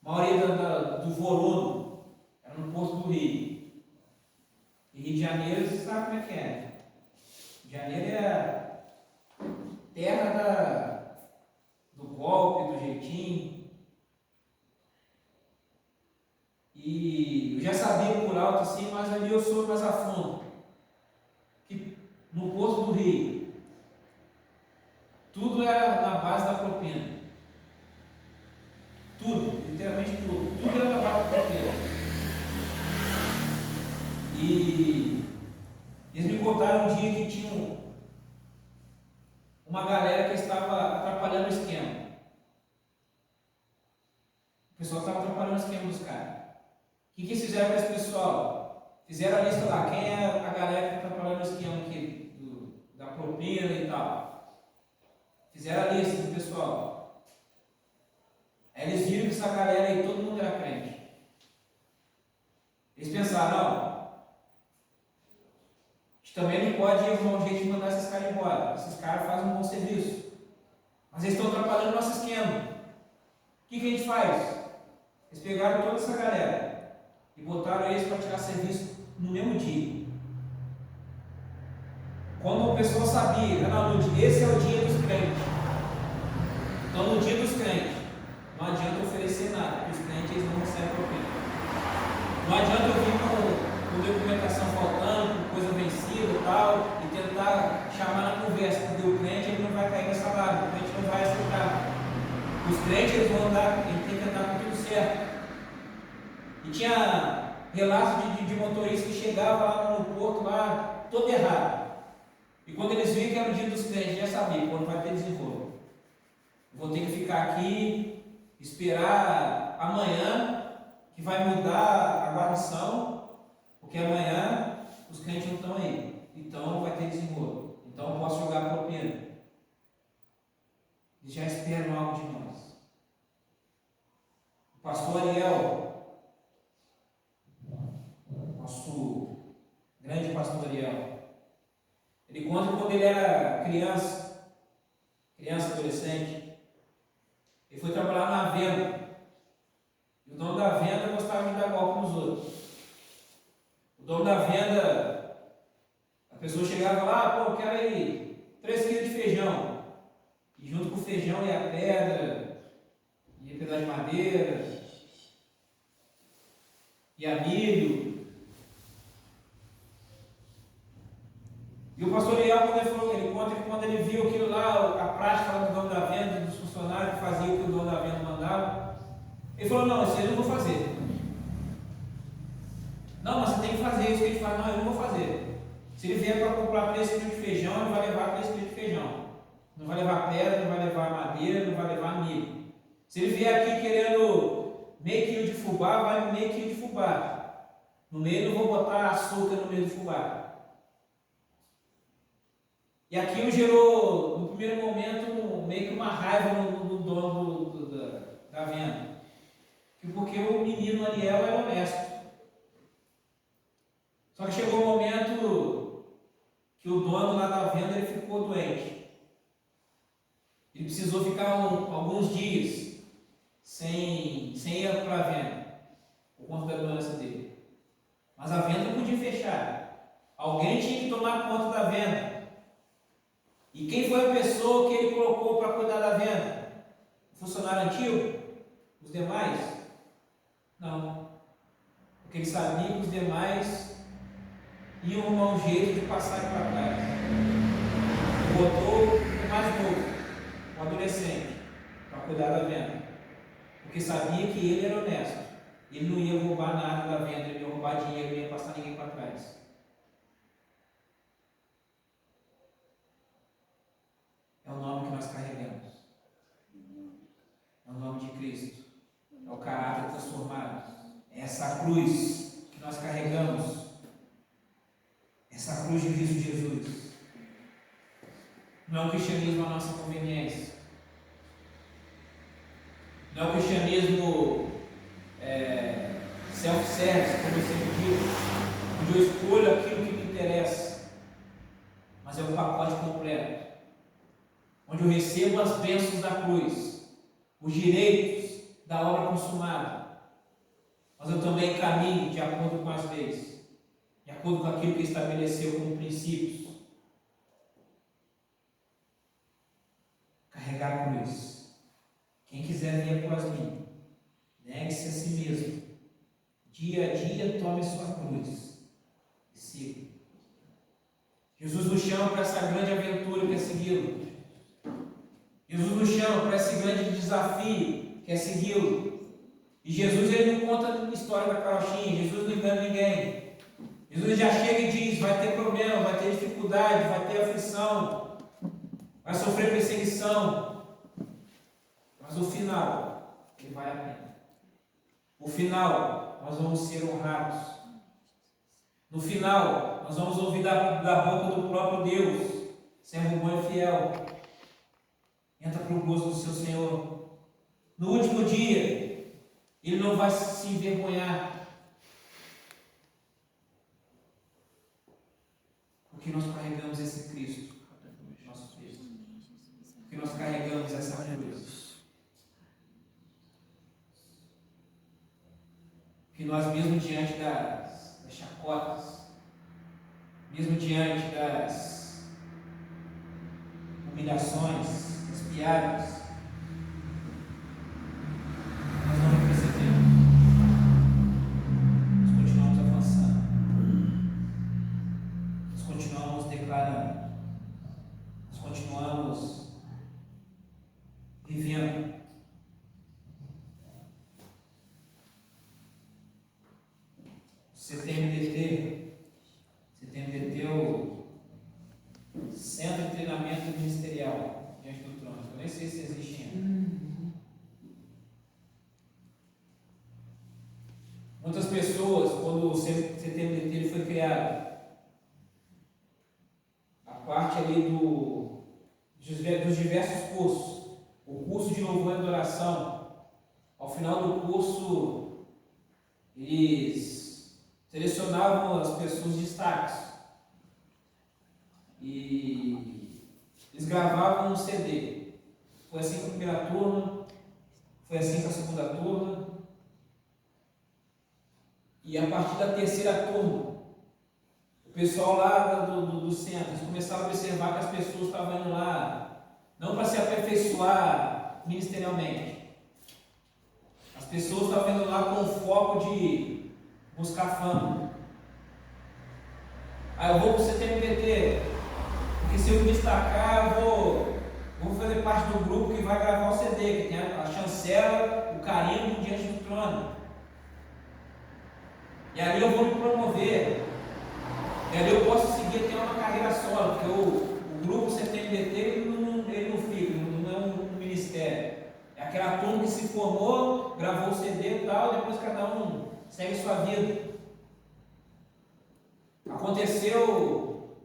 a maioria do volume era no Porto do Rio. E Rio de Janeiro, você sabe como é que é. Rio de Janeiro é a terra do golpe, do jeitinho. E eu já sabia por alto assim, mas ali eu soube mais a fundo. Que no Porto do Rio, tudo era na base da propina. Tudo, literalmente tudo. Tudo era na base da propina. E eles me contaram um dia que tinha uma galera que estava atrapalhando o esquema. O pessoal estava atrapalhando o esquema dos caras. O que eles fizeram com esse pessoal? Fizeram a lista lá, quem é a galera que está atrapalhando o esquema aqui, da propina e tal. Fizeram a lista do pessoal. Aí eles viram que essa galera aí, todo mundo era crente. Eles pensaram, não, a gente também não pode arrumar um jeito de mandar esses caras embora. Esses caras fazem um bom serviço. Mas eles estão atrapalhando o nosso esquema. O que a gente faz? Eles pegaram toda essa galera e botaram eles para tirar serviço no mesmo dia. Quando o pessoal sabia, esse é o dia dos crentes. Então, no dia dos crentes, não adianta oferecer nada, porque os crentes eles não recebem propina. Não adianta eu vir com documentação faltando, com coisa vencida e tal, e tentar chamar na conversa, porque o crente ele não vai cair nessa lábia, o crente não vai aceitar. Os crentes eles vão andar, ele tem que andar com tudo certo. E tinha relatos de motoristas que chegavam lá no porto, lá, todo errado. E quando eles viram que era o dia dos crentes, já sabiam, quando vai ter desenrolo. Vou ter que ficar aqui, esperar amanhã, que vai mudar a guarnição, porque amanhã os crentes não estão aí. Então vai ter desenrolo. Então eu posso jogar propina. Eles já esperam algo de nós. O pastor Ariel, nosso grande pastor Ariel, ele conta que quando ele era criança, adolescente, ele foi trabalhar na venda. E o dono da venda gostava de dar golpe nos outros. O dono da venda, a pessoa chegava lá, pô, eu quero aí 3 quilos de feijão. E junto com o feijão ia a pedra, ia pedaço de madeira, ia milho. E o pastor Eliel, ele conta que quando ele viu aquilo lá, a prática do dono da venda, dos funcionários que faziam o que o dono da venda mandava, ele falou, não, isso aí eu não vou fazer. Não, mas você tem que fazer isso que ele faz. Não, eu não vou fazer. Se ele vier para comprar 3 quilos de feijão, ele vai levar 3 quilos de feijão. Não vai levar pedra, não vai levar madeira, não vai levar milho. Se ele vier aqui querendo meio quilo de fubá, vai meio quilo de fubá. No meio não vou botar açúcar no meio do fubá. E aquilo gerou, no primeiro momento, meio que uma raiva no dono da venda. Porque o menino Ariel era honesto. Só que chegou um momento que o dono lá da venda ele ficou doente. Ele precisou ficar alguns dias sem ir para a venda, por conta da doença dele. Mas a venda não podia fechar. Alguém tinha que tomar conta da venda. E quem foi a pessoa que ele colocou para cuidar da venda? O funcionário antigo? Os demais? Não. Porque ele sabia que os demais iam arrumar um jeito de passar para trás. Botou o mais novo, o adolescente, para cuidar da venda. Porque sabia que ele era honesto. Ele não ia roubar nada da venda, ele não ia roubar dinheiro, não ia passar ninguém para trás. É o nome que nós carregamos. É o nome de Cristo. É o caráter transformado. É essa cruz que nós carregamos, essa cruz de Cristo Jesus. Não é um cristianismo à nossa conveniência. Não é um cristianismo self-service, como eu sempre digo, onde eu escolho aquilo que me interessa, mas é um pacote completo, onde eu recebo as bênçãos da cruz, os direitos da obra consumada, mas eu também caminho de acordo com as leis, de acordo com aquilo que estabeleceu como princípios. Carregar a cruz. Quem quiser vir após mim, negue-se a si mesmo. Dia a dia tome sua cruz e siga. Jesus nos chama para essa grande aventura que é segui-lo. Jesus nos chama para esse grande desafio que é segui-lo. E Jesus, ele não conta a história da carochinha. Jesus não engana ninguém. Jesus já chega e diz: vai ter problema, vai ter dificuldade, vai ter aflição, vai sofrer perseguição, mas no final ele vai a pena. No final nós vamos ser honrados. No final nós vamos ouvir da boca do próprio Deus: servo bom e fiel, entra para o gozo do seu Senhor. No último dia ele não vai se envergonhar, porque nós carregamos esse Cristo, nosso Cristo, porque nós carregamos essa cruz, que nós, mesmo diante das chacotas, mesmo diante das humilhações, das piadas, nós não retrocedemos, nós continuamos avançando, nós continuamos declarando, nós continuamos vivendo. CTMDT é o Centro de Treinamento Ministerial diante do Trono. Eu nem sei se existe ainda. Muitas pessoas, quando o CTMDT foi criado, a parte ali dos diversos cursos, o curso de louvor e adoração, ao final do curso, eles selecionavam as pessoas de destaques e eles gravavam um CD. Foi assim com a primeira turma, foi assim com a segunda turma, e a partir da terceira turma, o pessoal lá do centro, eles começaram a observar que as pessoas estavam indo lá não para se aperfeiçoar ministerialmente, as pessoas estavam indo lá com o foco de buscar fama. Eu vou para o CTMDT, porque se eu me destacar, eu vou fazer parte do grupo que vai gravar o CD, que tem a chancela, o carimbo diante do trono. E ali eu vou me promover. E ali eu posso seguir, ter uma carreira solo, porque o grupo CTMDT ele não fica, não é um ministério. É aquela turma que se formou, gravou o CD e tal, depois cada um segue sua vida. Aconteceu,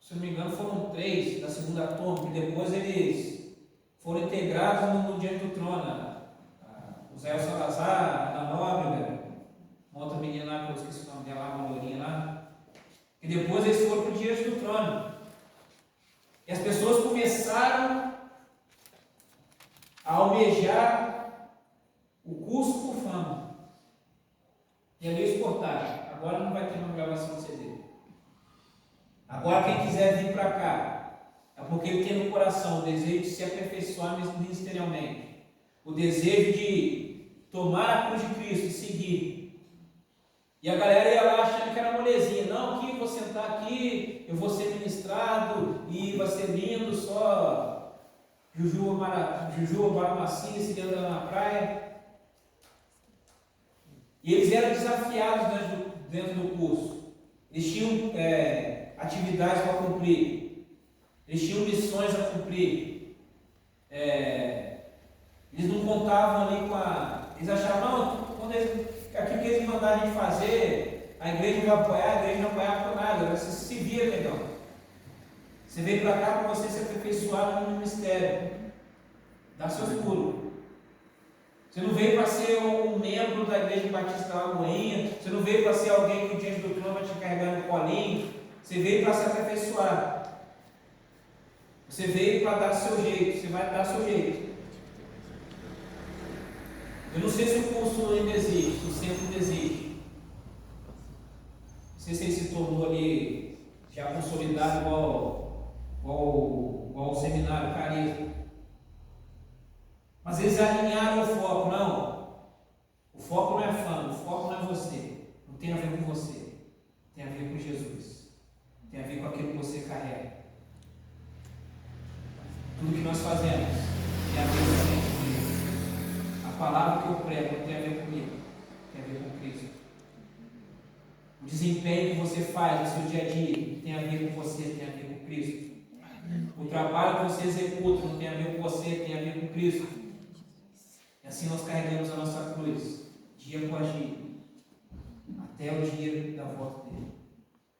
se não me engano, foram 3 da segunda turma, que depois eles foram integrados no Diante do Trono. O Zé Salazar, a Ana Nóbrega, uma outra menina lá, que eu esqueci o nome dela, uma lourinha lá. E depois eles foram para o Diante do Trono. E as pessoas começaram a almejar o curso por fama. E ali eles cortaram. Agora não vai ter uma gravação de CD. Agora quem quiser vir para cá, é porque ele tem no coração o desejo de se aperfeiçoar ministerialmente. O desejo de tomar a cruz de Cristo e seguir. E a galera ia lá achando que era molezinha. Não, aqui eu vou sentar aqui, eu vou ser ministrado e vai ser lindo, só Jujuba, Baramacinha, se anda na praia. E eles eram desafiados dentro do curso. Eles tinham atividades para cumprir. Eles tinham missões a cumprir. Eles não contavam ali com a... Eles achavam, não, quando eles mandar a gente fazer, a igreja vai apoiar, a igreja não apoiar por nada. Você se vira, legal. Você veio para cá para você se aperfeiçoar no ministério. Dá seus pulos. Você não veio para ser um membro da igreja batista Lagoinha. Você não veio para ser alguém que o diante do trono vai te carregar no colinho. Você veio para se aperfeiçoar. Você veio para dar seu jeito. Você vai dar seu jeito. Eu não sei se o curso ainda existe, se o centro ainda existe. Não sei se ele se tornou ali já consolidado igual o seminário Carisma. Mas eles alinharam o foco. Não. O foco não é fã, o foco não é você. Não tem a ver com você. Tem a ver com Jesus. Tem a ver com aquilo que você carrega. Tudo que nós fazemos tem a ver com a palavra que eu prego não tem a ver comigo. Tem a ver com Cristo. O desempenho que você faz no seu dia a dia tem a ver com você, tem a ver com Cristo. O trabalho que você executa não tem a ver com você, tem a ver com Cristo. E assim nós carregamos a nossa cruz, dia após dia, até o dia da volta dele.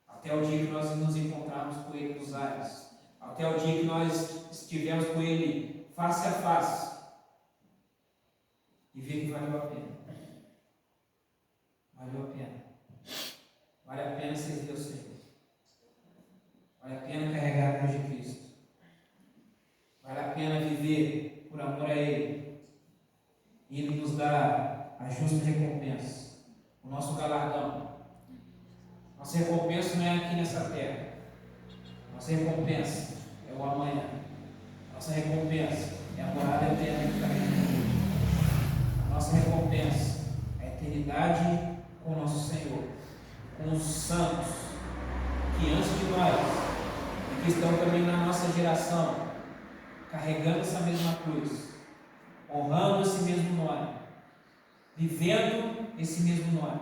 Até o dia que nós nos encontrarmos com ele nos ares. Até o dia que nós estivermos com ele face a face. E ver que valeu a pena. Valeu a pena. Vale a pena servir ao Senhor. Vale a pena carregar a cruz de Cristo. Vale a pena viver por amor a Ele. E Ele nos dá a justa recompensa. O nosso galardão. Nossa recompensa não é aqui nessa terra. Nossa recompensa é o amanhã. Nossa recompensa é a morada eterna que está em a nossa recompensa é a eternidade com o nosso Senhor, com os santos que antes de nós e que estão também na nossa geração, carregando essa mesma cruz, honrando esse mesmo nome, vivendo esse mesmo nome,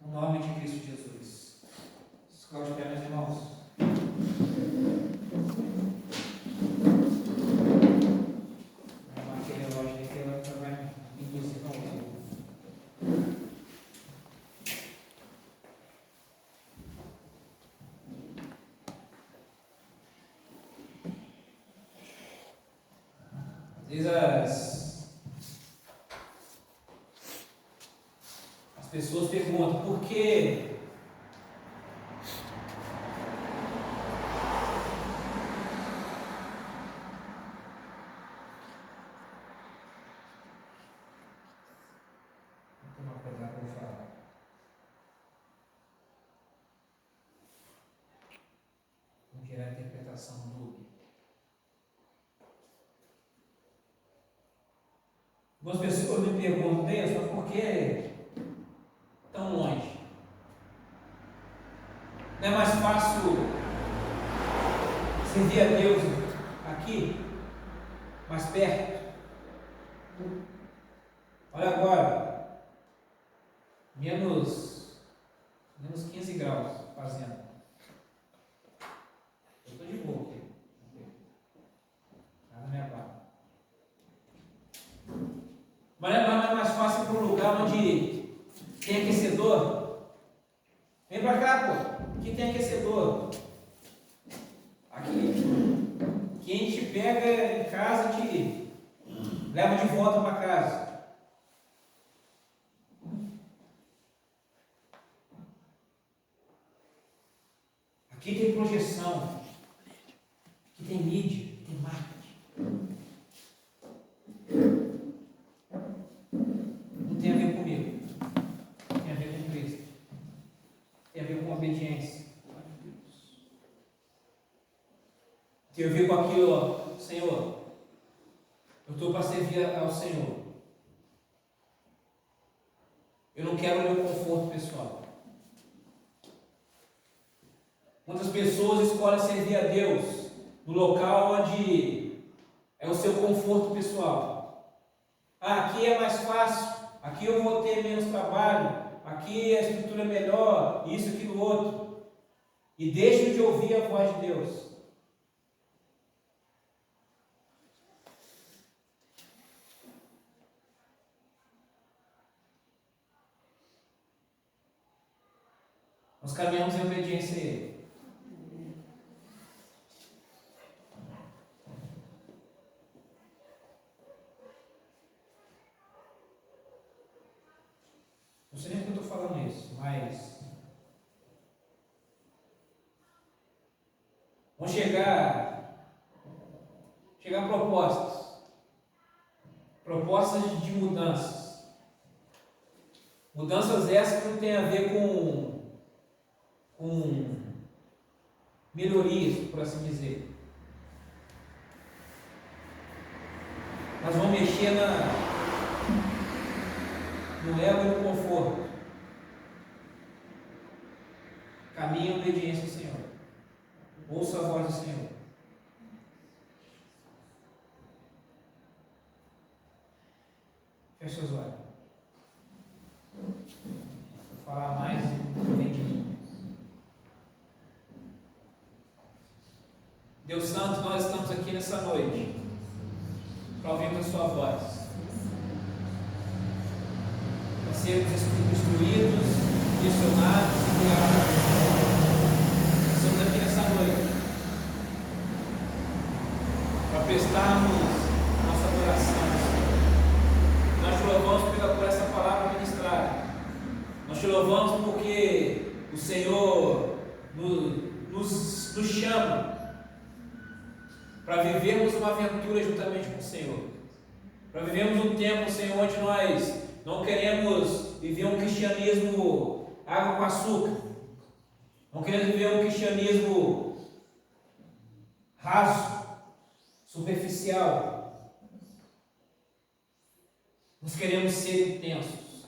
o nome de Cristo Jesus. Escute bem, meus irmãos. Aquele relógio aqui ela vai induzir não uso. Às vezes as pessoas perguntam por que gerar interpretação dúbia. Algumas pessoas me perguntam, mas por que tão longe? Não é mais fácil servir a Deus aqui, mais perto? Olha agora, menos 15 graus fazendo. Eu estou de boa aqui. Nada me abala. Mas não é mais fácil para um lugar onde tem aquecedor? Vem para cá, pô. Aqui tem aquecedor. Aqui. Que a gente pega em casa e te leva de volta para casa. Aqui tem projeção. Aqui tem mídia, tem marketing. Não tem a ver comigo. Tem a ver com Cristo. Tem a ver com obediência. Tem a ver com aquilo, ó, Senhor. Eu estou para servir ao Senhor. Eu não quero o meu conforto pessoal. Muitas pessoas escolhem servir a Deus no local onde é o seu conforto pessoal. Ah, aqui é mais fácil, aqui eu vou ter menos trabalho, aqui a estrutura é melhor, isso, aquilo, outro. E deixam de ouvir a voz de Deus. Nós caminhamos em obediência a Ele. Não sei nem porque eu estou falando isso, mas vão chegar propostas de mudanças. Mudanças essas que não têm a ver com melhorias, por assim dizer. Mas vão mexer no ego e no conforto. Caminhe em obediência ao Senhor. Ouça a voz do Senhor. Feche seus olhos. Vou falar mais vem de mim. Deus Santo, nós estamos aqui nessa noite para ouvir a sua voz, para sermos instruídos, direcionados e guiados. Estamos aqui nessa noite para prestarmos nossa adoração. Nós te louvamos por essa palavra ministrada. Nós te louvamos porque o Senhor nos chama para vivermos uma aventura juntamente com o Senhor. Para vivermos um tempo, Senhor, onde nós não queremos viver um cristianismo água com açúcar. Não queremos viver um cristianismo raso, superficial. Nós queremos ser intensos.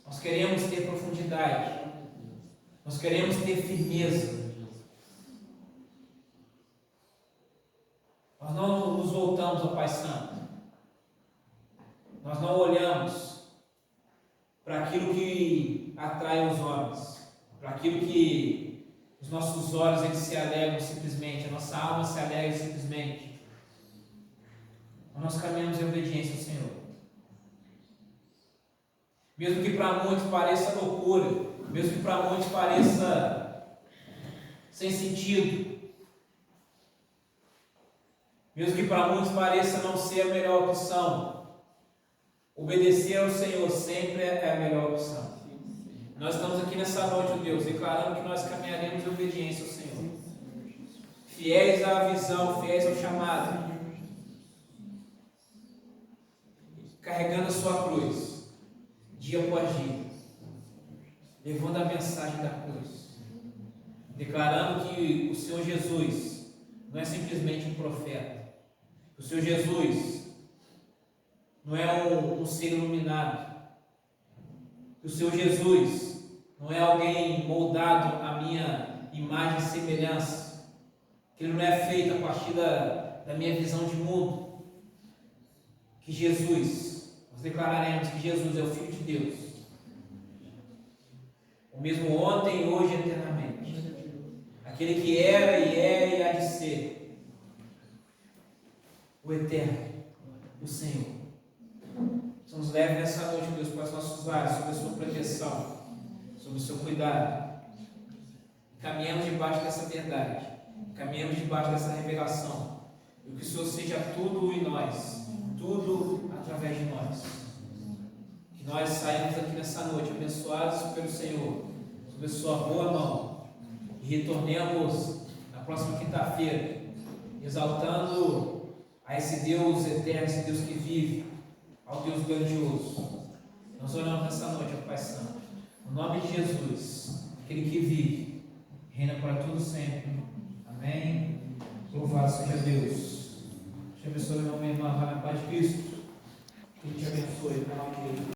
Nós queremos ter profundidade. Nós queremos ter firmeza. Nós não nos voltamos ao Pai Santo. Nós não olhamos para aquilo que atrai os homens, para aquilo que os nossos olhos eles se alegram simplesmente, a nossa alma se alegra simplesmente. Nós caminhamos em obediência ao Senhor. Mesmo que para muitos pareça loucura, mesmo que para muitos pareça sem sentido, mesmo que para muitos pareça não ser a melhor opção, obedecer ao Senhor sempre é a melhor opção. Nós estamos aqui nessa noite, ó Deus, declarando que nós caminharemos em obediência ao Senhor, fiéis à visão, fiéis ao chamado, carregando a sua cruz, dia após dia, levando a mensagem da cruz, declarando que o Senhor Jesus não é simplesmente um profeta, o Senhor Jesus não é um ser iluminado, o Senhor Jesus não é alguém moldado à minha imagem e semelhança, que Ele não é feito a partir da minha visão de mundo, que Jesus, nós declararemos que Jesus é o Filho de Deus, o mesmo ontem, hoje e eternamente, aquele que era e é e há de ser, o Eterno, o Senhor. Então nos leve nessa noite, Deus, para os nossos lares, sobre a sua proteção, sobre o seu cuidado. Caminhamos debaixo dessa verdade, caminhamos debaixo dessa revelação, e que o Senhor seja tudo em nós, tudo através de nós. Que nós saímos aqui nessa noite abençoados pelo Senhor, sob a sua boa mão, e retornemos na próxima quinta-feira, exaltando a esse Deus eterno, esse Deus que vive, ao Deus grandioso. Nós oramos nessa noite ao Pai Santo, no nome de Jesus, aquele que vive, reina para tudo sempre. Amém. Louvado seja Deus. Te abençoe, meu irmão, vai na paz de Cristo. Que te abençoe, em nome de Jesus.